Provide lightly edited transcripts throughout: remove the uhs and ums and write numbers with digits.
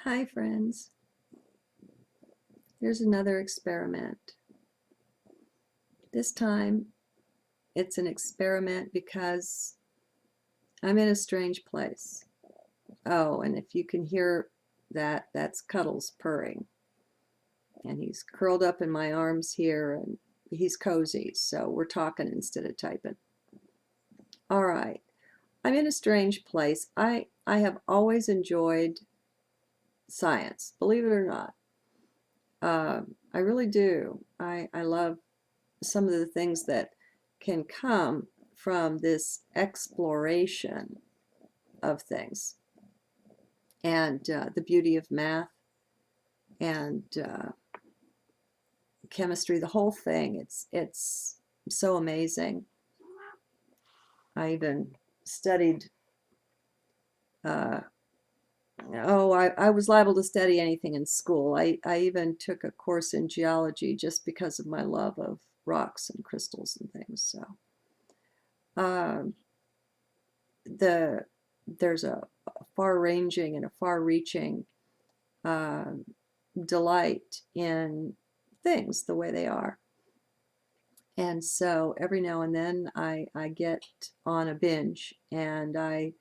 Hi friends, here's another experiment. This time it's an experiment because I'm in a strange place. Oh, and if you can hear that, that's Cuddles purring. And he's curled up in my arms here and he's cozy, so we're talking instead of typing. All right, I'm in a strange place. I have always enjoyed science, believe it or not. I really do. I love some of the things that can come from this exploration of things and the beauty of math and chemistry, the whole thing. It's so amazing. I even studied. Uh, I was liable to study anything in school. I even took a course in geology just because of my love of rocks and crystals and things. So. Um, the there's a far-ranging and a far-reaching um, delight in things the way they are. And so every now and then I get on a binge and I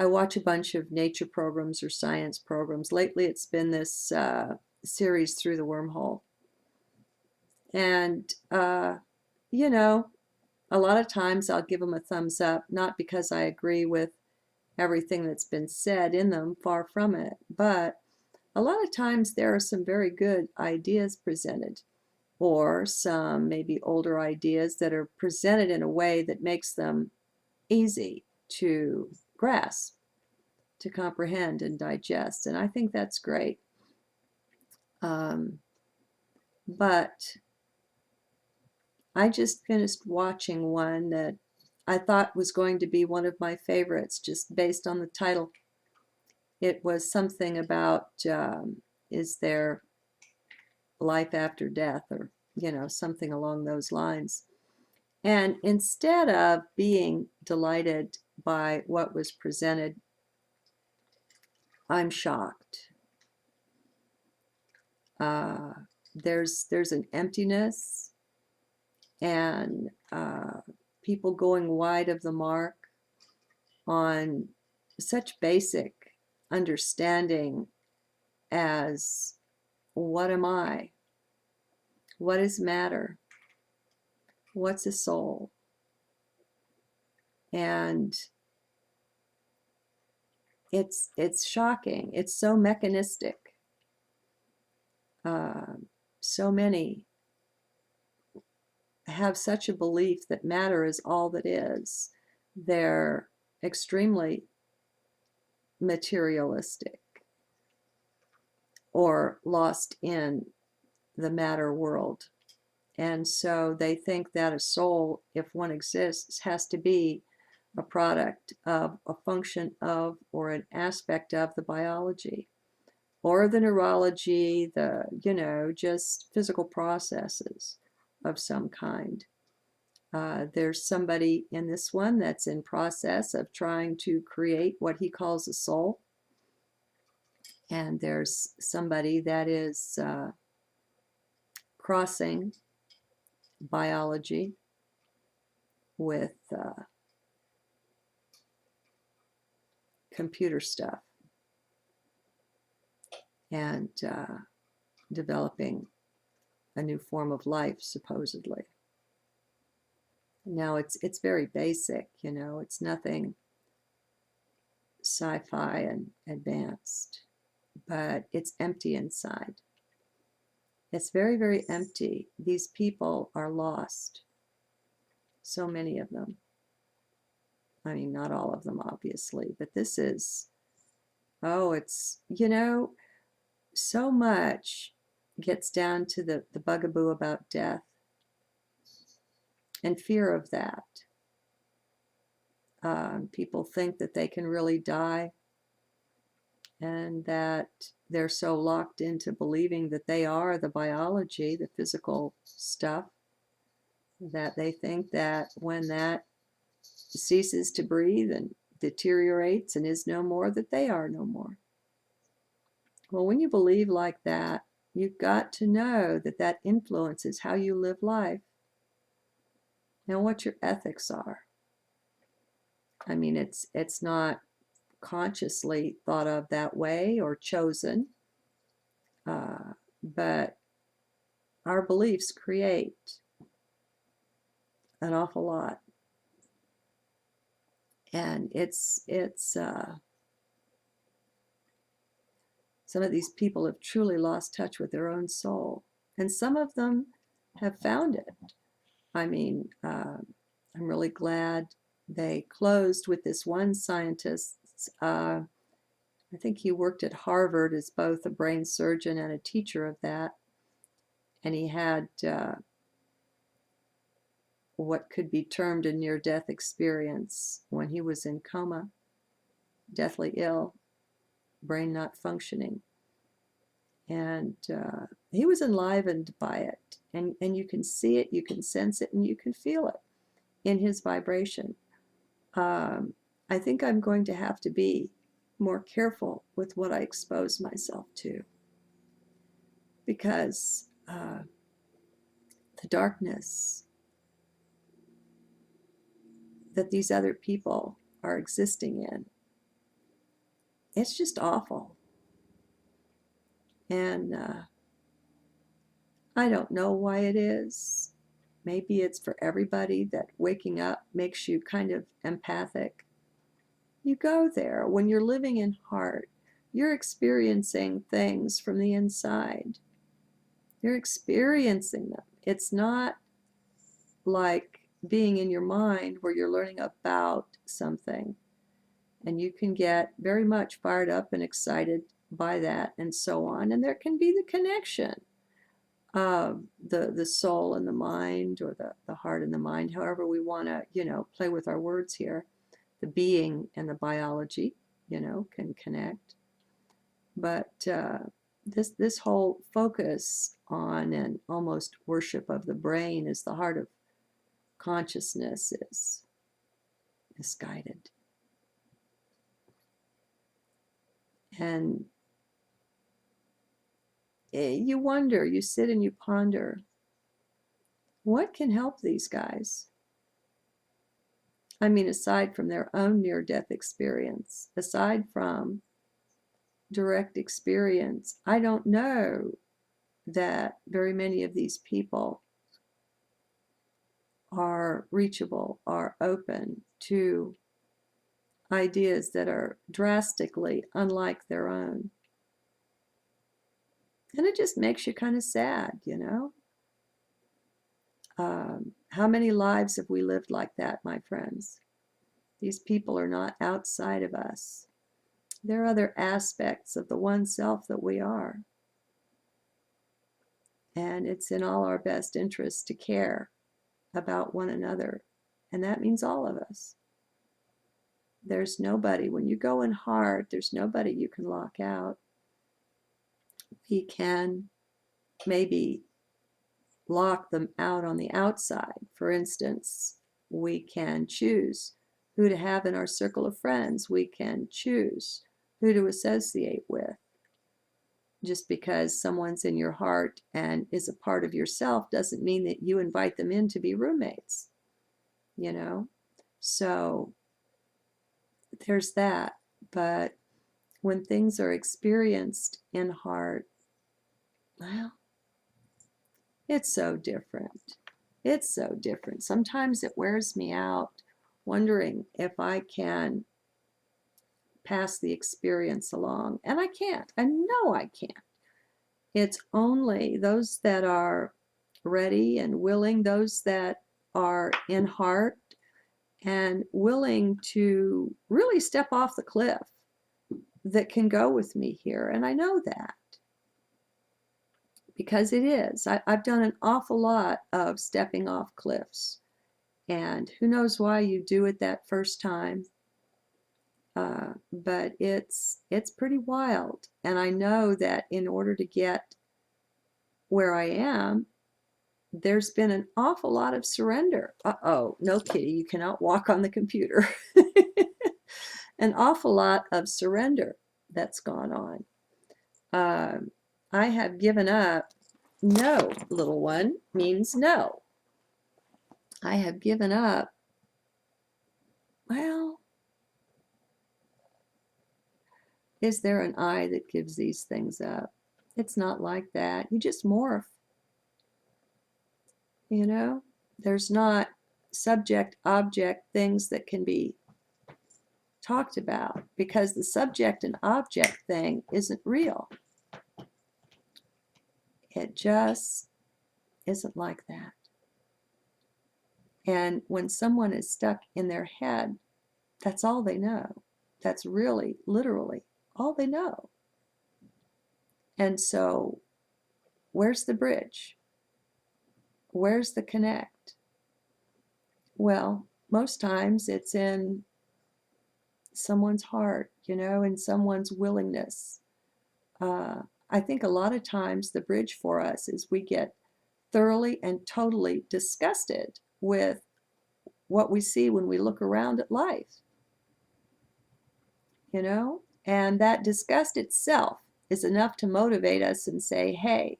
watch a bunch of nature programs or science programs. Lately it's been this series Through the Wormhole. And, you know, a lot of times I'll give them a thumbs up, not because I agree with everything that's been said in them, far from it. But a lot of times there are some very good ideas presented, or some maybe older ideas that are presented in a way that makes them easy to grasp, to comprehend and digest. And I think that's great. Um, but I just finished watching one that I thought was going to be one of my favorites just based on the title. It was something about is there life after death, or something along those lines. And instead of being delighted by what was presented, I'm shocked. uh, there's an emptiness and people going wide of the mark on such basic understanding as what am I? What is matter? What's a soul? And it's shocking. It's so mechanistic. Uh, so many have such a belief that matter is all that is. They're extremely materialistic or lost in the matter world. And so they think that a soul, if one exists, has to be a product of, a function of, or an aspect of the biology or the neurology, just physical processes of some kind. There's somebody in this one that's in process of trying to create what he calls a soul. And there's somebody that is crossing biology with computer stuff and developing a new form of life, supposedly. Now it's very basic, it's nothing sci-fi and advanced, but it's empty inside. It's very, very empty. These people are lost. So many of them. I mean, not all of them, obviously, but this is, oh, it's, so much gets down to the bugaboo about death and fear of that. People think that they can really die and that they're so locked into believing that they are the biology, the physical stuff, that they think that when that ceases to breathe and deteriorates and is no more, that they are no more. Well, when you believe like that, you've got to know that that influences how you live life and what your ethics are. I mean, it's not consciously thought of that way or chosen, but our beliefs create an awful lot, and it's some of these people have truly lost touch with their own soul, and some of them have found it. I mean, I'm really glad they closed with this one scientist. I think he worked at Harvard as both a brain surgeon and a teacher of that, and he had what could be termed a near-death experience when he was in coma, deathly ill, brain not functioning. And he was enlivened by it. And you can see it, you can sense it, and you can feel it in his vibration. I think I'm going to have to be more careful with what I expose myself to, because the darkness that these other people are existing in, it's just awful. And I don't know why it is. Maybe it's for everybody that waking up makes you kind of empathic. You go there when you're living in heart. You're experiencing things from the inside. You're experiencing them. It's not like being in your mind where you're learning about something. And you can get very much fired up and excited by that and so on. And there can be the connection of the soul and the mind, or the heart and the mind, however we want to, play with our words here. The being and the biology, can connect. But this whole focus on and almost worship of the brain as the heart of consciousness is misguided. And you wonder, you sit and you ponder, what can help these guys? I mean, aside from their own near-death experience, aside from direct experience, I don't know that very many of these people are reachable, are open to ideas that are drastically unlike their own. And it just makes you kind of sad. How many lives have we lived like that, my friends? These people are not outside of us. There are other aspects of the one self that we are. And it's in all our best interest to care about one another. And that means all of us. There's nobody, when you go in heart, there's nobody you can lock out. We can maybe lock them out on the outside. For instance, we can choose who to have in our circle of friends. We can choose who to associate with. Just because someone's in your heart and is a part of yourself doesn't mean that you invite them in to be roommates, So there's that. But when things are experienced in heart, well, it's so different. It's so different. Sometimes it wears me out wondering if I can pass the experience along. And I can't. I know I can't. It's only those that are ready and willing, those that are in heart and willing to really step off the cliff, that can go with me here. And I know that, because it is. I've done an awful lot of stepping off cliffs. And who knows why you do it that first time. But it's pretty wild. And I know that in order to get where I am, there's been an awful lot of surrender. Uh-oh, no kitty, you cannot walk on the computer. An awful lot of surrender that's gone on. Uh, I have given up. No, little one, means no. I have given up. Well, is there an I that gives these things up? It's not like that. You just morph, you know? There's not subject object things that can be talked about because the subject and object thing isn't real. It just isn't like that. And when someone is stuck in their head, that's all they know. That's really, literally, all they know. And so, where's the bridge? Where's the connect? Well, most times it's in someone's heart, in someone's willingness. I think a lot of times the bridge for us is we get thoroughly and totally disgusted with what we see when we look around at life, and that disgust itself is enough to motivate us and say, hey,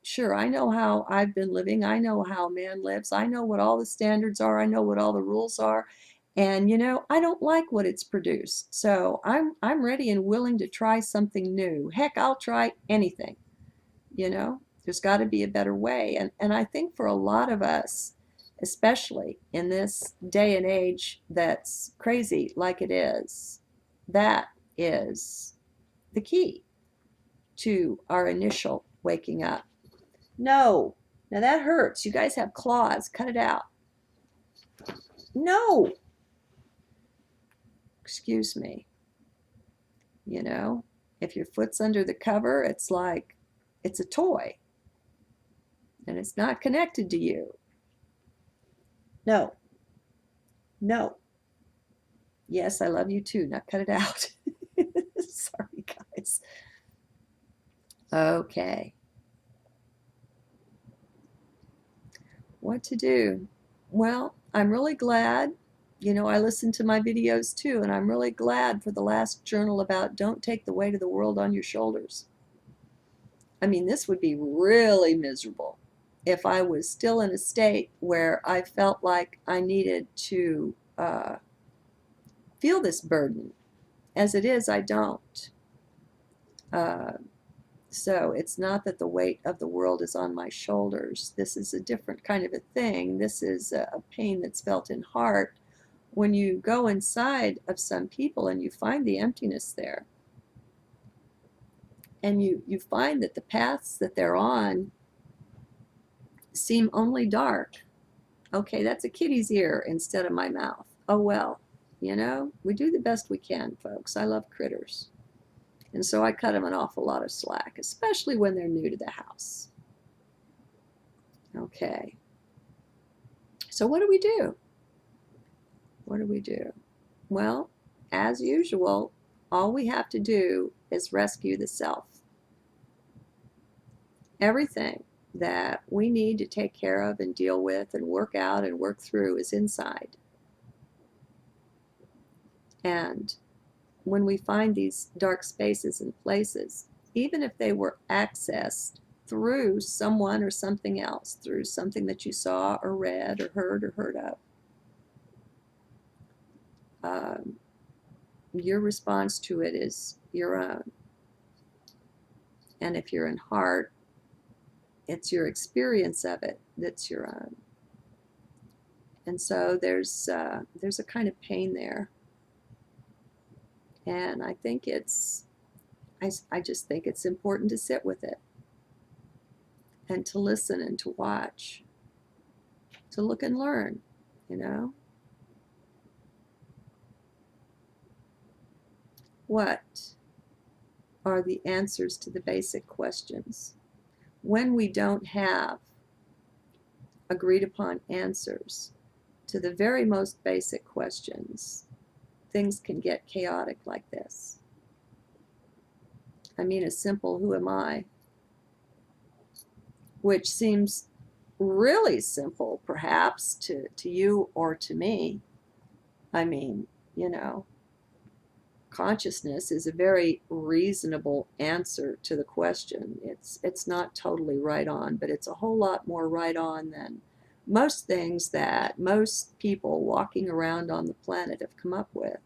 sure, I know how I've been living. I know how man lives. I know what all the standards are. I know what all the rules are. And I don't like what it's produced. So I'm ready and willing to try something new. Heck, I'll try anything. There's got to be a better way. And I think for a lot of us, especially in this day and age that's crazy like it is, that is the key to our initial waking up. No. Now that hurts. You guys have claws. Cut it out. No. Excuse me. If your foot's under the cover, it's like it's a toy and it's not connected to you. No. No. Yes, I love you too. Now cut it out. Sorry, guys. Okay. What to do? Well, I'm really glad. I listen to my videos too, and I'm really glad for the last journal about don't take the weight of the world on your shoulders. I mean, this would be really miserable if I was still in a state where I felt like I needed to feel this burden. As it is, I don't. Uh, so it's not that the weight of the world is on my shoulders. This is a different kind of a thing. This is a pain that's felt in heart when you go inside of some people and you find the emptiness there. And you find that the paths that they're on seem only dark. Okay, that's a kitty's ear instead of my mouth. Oh well, we do the best we can, folks. I love critters. And so I cut them an awful lot of slack, especially when they're new to the house. Okay. So what do we do? What do we do? Well, as usual, all we have to do is rescue the self. Everything that we need to take care of and deal with and work out and work through is inside. And when we find these dark spaces and places, even if they were accessed through someone or something else, through something that you saw or read or heard of, your response to it is your own. And if you're in heart, it's your experience of it that's your own. And so there's a kind of pain there. And I think I just think it's important to sit with it and to listen and to watch, to look and learn, What are the answers to the basic questions? When we don't have agreed upon answers to the very most basic questions, things can get chaotic like this. I mean, a simple who am I, which seems really simple perhaps to you or to me. I mean, consciousness is a very reasonable answer to the question. It's not totally right on, but it's a whole lot more right on than most things that most people walking around on the planet have come up with.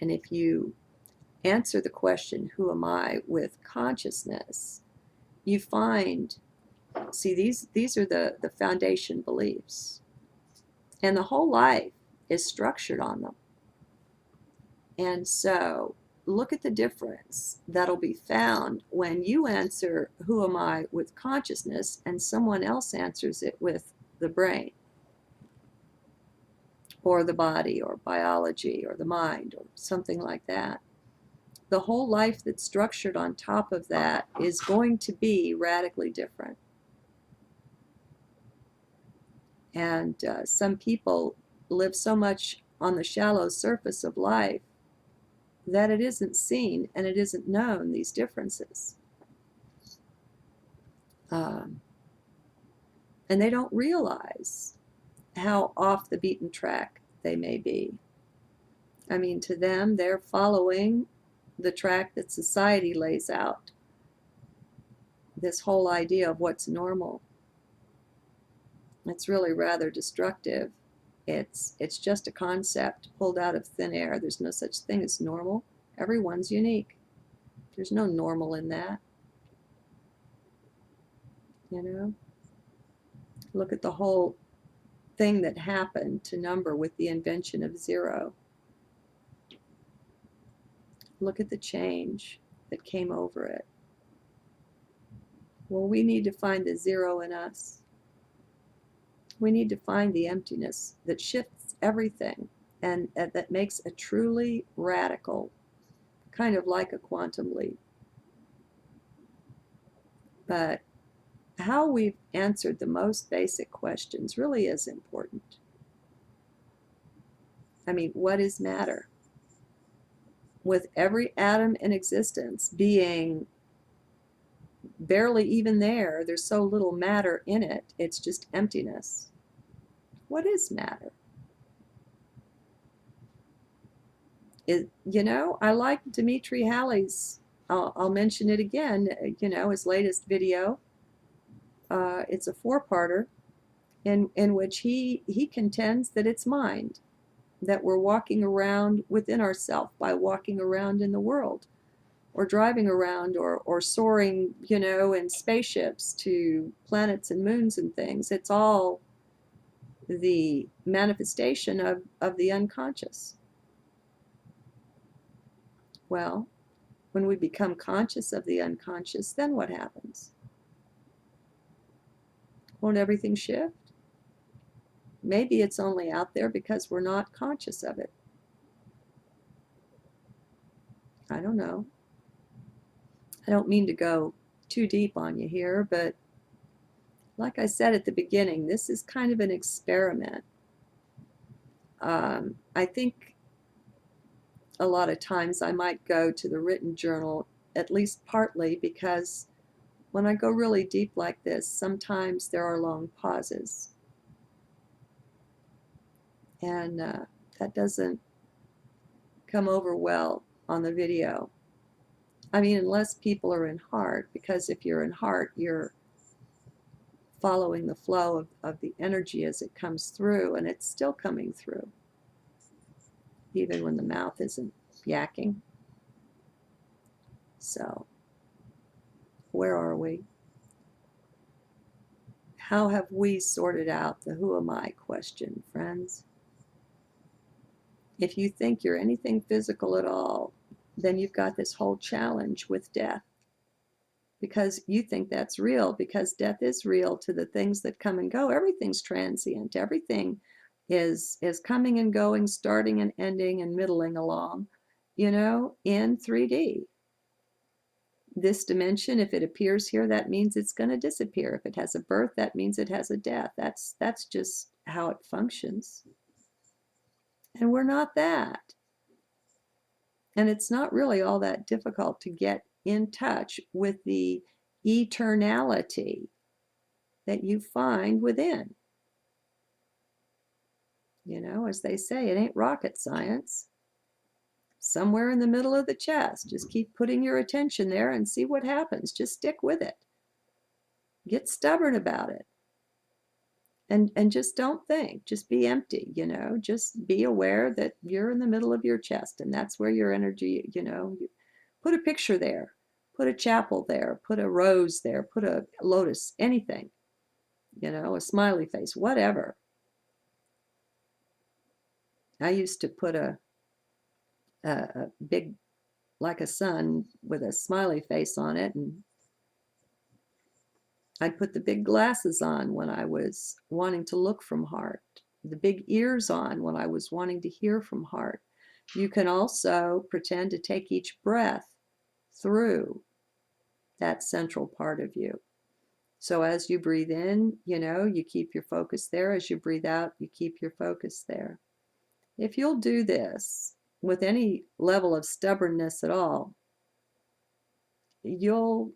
And if you answer the question, who am I, with consciousness, you find, see, these are the foundation beliefs. And the whole life is structured on them. And so look at the difference that'll be found when you answer, who am I, with consciousness, and someone else answers it with the brain, or the body, or biology, or the mind, or something like that. The whole life that's structured on top of that is going to be radically different. And some people live so much on the shallow surface of life that it isn't seen and it isn't known, these differences. And they don't realize how off the beaten track they may be. I mean, to them, they're following the track that society lays out. This whole idea of what's normal. It's really rather destructive. It's just a concept pulled out of thin air. There's no such thing as normal. Everyone's unique. There's no normal in that. You know? Look at the whole thing that happened to number with the invention of zero. Look at the change that came over it. Well, we need to find the zero in us. We need to find the emptiness that shifts everything and that makes a truly radical, kind of like a quantum leap. But how we've answered the most basic questions really is important. I mean, what is matter? With every atom in existence being barely even there, there's so little matter in it, it's just emptiness. What is matter? I like Dimitri Halley's, I'll mention it again, his latest video. It's a four-parter in which he contends that it's mind, that we're walking around within ourselves by walking around in the world, or driving around, or soaring, in spaceships to planets and moons and things. It's all the manifestation of the unconscious. Well, when we become conscious of the unconscious, then what happens? Won't everything shift? Maybe it's only out there because we're not conscious of it. I don't know. I don't mean to go too deep on you here, but like I said at the beginning, this is kind of an experiment. I think a lot of times I might go to the written journal, at least partly because when I go really deep like this, sometimes there are long pauses. And that doesn't come over well on the video. I mean, unless people are in heart, because if you're in heart, you're following the flow of the energy as it comes through, and it's still coming through, even when the mouth isn't yakking. So, where are we? How have we sorted out the who am I question, friends? If you think you're anything physical at all, then you've got this whole challenge with death, because you think that's real, because death is real to the things that come and go. Everything's transient. Everything is coming and going, starting and ending and middling along, in 3D. This dimension, if it appears here, that means it's going to disappear. If it has a birth, that means it has a death. That's just how it functions. And we're not that. And it's not really all that difficult to get in touch with the eternality that you find within. As they say, it ain't rocket science. somewhere in the middle of the chest. Just keep putting your attention there and see what happens. Just stick with it. Get stubborn about it. And just don't think. Just be empty, Just be aware that you're in the middle of your chest, and that's where your energy, put a picture there. Put a chapel there. Put a rose there. Put a lotus, anything. A smiley face, whatever. I used to put a big, like a sun with a smiley face on it, and I'd put the big glasses on when I was wanting to look from heart, the big ears on when I was wanting to hear from heart. You can also pretend to take each breath through that central part of you. So as you breathe in, you keep your focus there. As you breathe out, you keep your focus there. If you'll do this with any level of stubbornness at all, you'll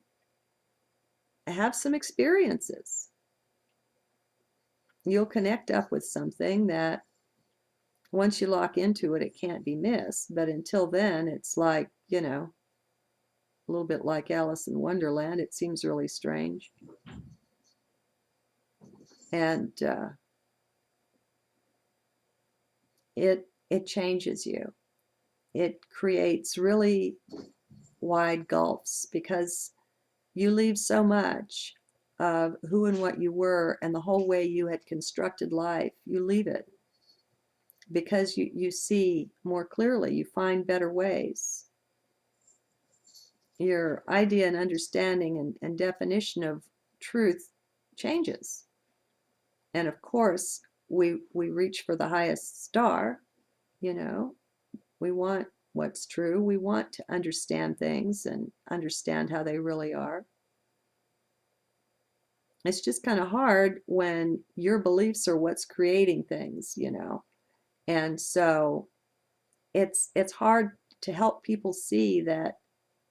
have some experiences. You'll connect up with something that once you lock into it, it can't be missed. But until then, it's like, a little bit like Alice in Wonderland. It seems really strange. And it changes you. It creates really wide gulfs because you leave so much of who and what you were and the whole way you had constructed life. You leave it because you see more clearly. You find better ways. Your idea and understanding and definition of truth changes. And of course, we reach for the highest star. We want what's true. We want to understand things and understand how they really are. It's just kind of hard when your beliefs are what's creating things, And so it's hard to help people see that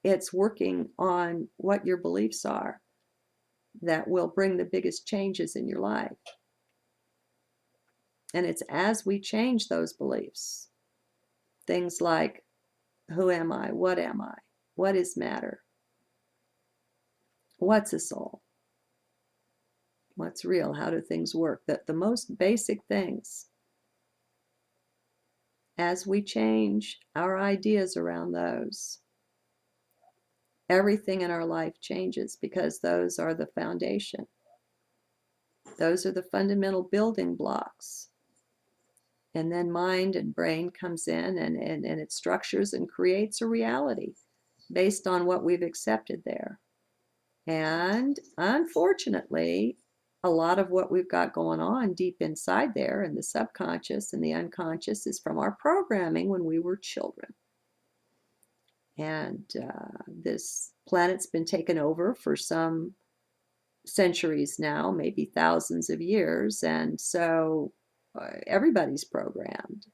it's working on what your beliefs are that will bring the biggest changes in your life. And it's as we change those beliefs, things like, who am I? What am I? What is matter? What's a soul? What's real? How do things work? The most basic things. As we change our ideas around those, everything in our life changes because those are the foundation. Those are the fundamental building blocks. And then mind and brain comes in and it structures and creates a reality based on what we've accepted there. And unfortunately, a lot of what we've got going on deep inside there in the subconscious and the unconscious is from our programming when we were children. And this planet's been taken over for some centuries now, maybe thousands of years. And so everybody's programmed.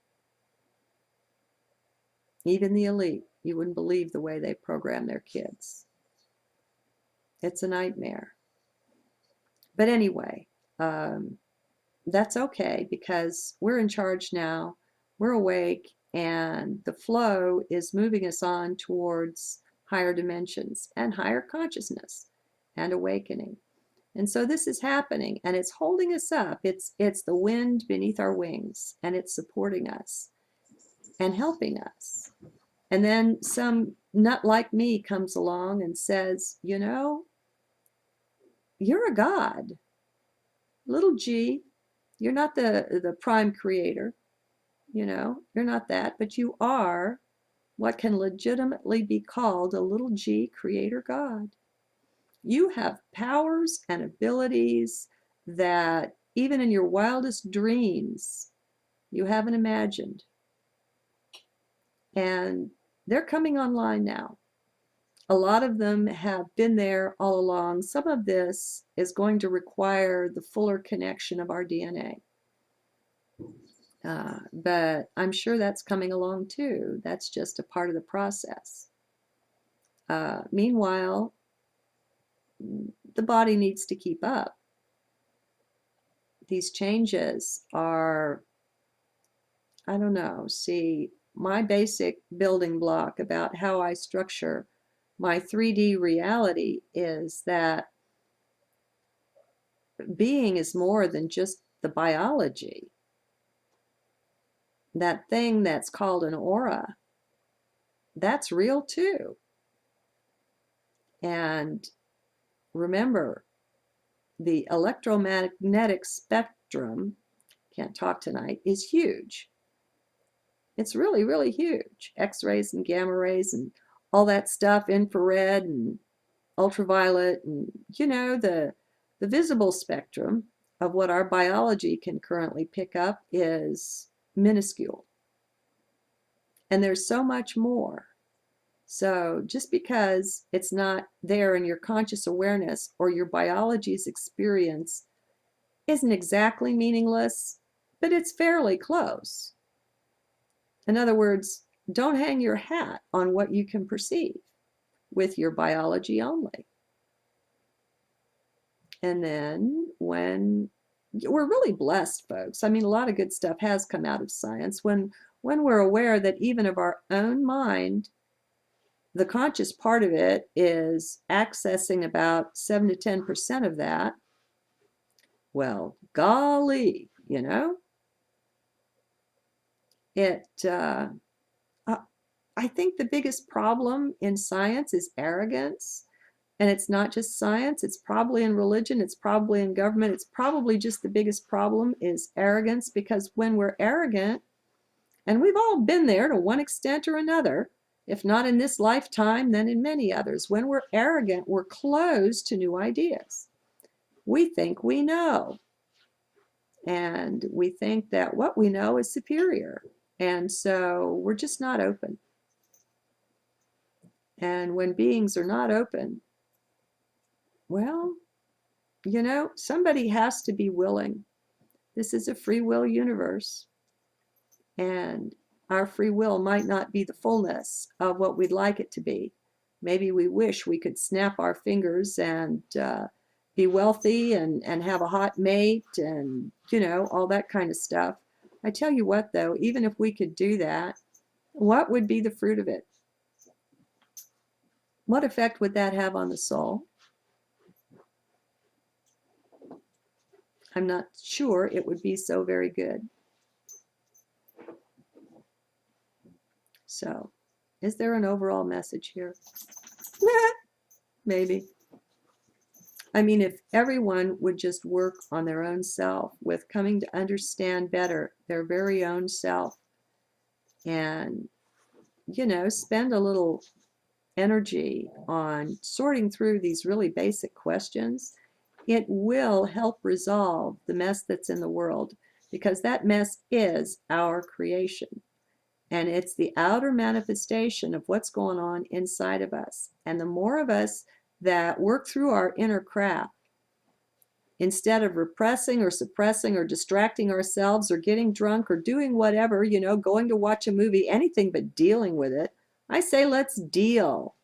Even the elite. You wouldn't believe the way they program their kids. It's a nightmare. But anyway, that's okay because we're in charge now. We're awake, and the flow is moving us on towards higher dimensions and higher consciousness and awakening. And so this is happening, and it's holding us up. It's the wind beneath our wings, and it's supporting us and helping us. And then some nut like me comes along and says, you're a god. Little g, you're not the prime creator. You're not that, but you are what can legitimately be called a little g creator god. You have powers and abilities that even in your wildest dreams you haven't imagined. And they're coming online now. A lot of them have been there all along. Some of this is going to require the fuller connection of our DNA. But I'm sure that's coming along too. That's just a part of the process. Meanwhile, the body needs to keep up. These changes are, I don't know, see, my basic building block about how I structure my 3D reality is that being is more than just the biology. That thing that's called an aura, that's real too. And remember, the electromagnetic spectrum, can't talk tonight, is huge. It's really, really huge. X-rays and gamma rays and all that stuff, infrared and ultraviolet, and the visible spectrum of what our biology can currently pick up is minuscule. And there's so much more. So just because it's not there in your conscious awareness or your biology's experience isn't exactly meaningless, but it's fairly close. In other words, don't hang your hat on what you can perceive with your biology only. And then when we're really blessed, folks. I mean, a lot of good stuff has come out of science. When we're aware that even of our own mind, the conscious part of it is accessing about 7 to 10% of that. Well, golly, it. I think the biggest problem in science is arrogance. And it's not just science, it's probably in religion, it's probably in government, it's probably just the biggest problem is arrogance, because when we're arrogant, and we've all been there to one extent or another, if not in this lifetime, then in many others, when we're arrogant, we're closed to new ideas. We think we know, and we think that what we know is superior, and so we're just not open. And when beings are not open, well, somebody has to be willing. This is a free will universe. And our free will might not be the fullness of what we'd like it to be. Maybe we wish we could snap our fingers and be wealthy and have a hot mate and, all that kind of stuff. I tell you what, though, even if we could do that, what would be the fruit of it? What effect would that have on the soul? I'm not sure it would be so very good. So, is there an overall message here? Maybe. I mean, if everyone would just work on their own self with coming to understand better their very own self and, spend a little energy on sorting through these really basic questions, it will help resolve the mess that's in the world, because that mess is our creation. And it's the outer manifestation of what's going on inside of us. And the more of us that work through our inner crap, instead of repressing or suppressing or distracting ourselves or getting drunk or doing whatever, going to watch a movie, anything but dealing with it, I say let's deal.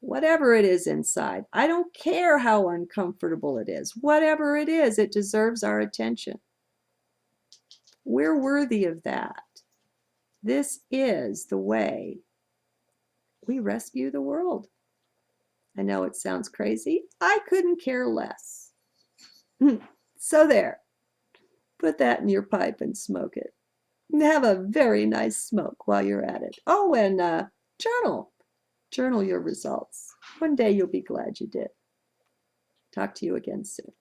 Whatever it is inside. I don't care how uncomfortable it is. Whatever it is, it deserves our attention. We're worthy of that. This is the way we rescue the world. I know it sounds crazy. I couldn't care less. So there. Put that in your pipe and smoke it. Have a very nice smoke while you're at it. Oh, and journal. Journal your results. One day you'll be glad you did. Talk to you again soon.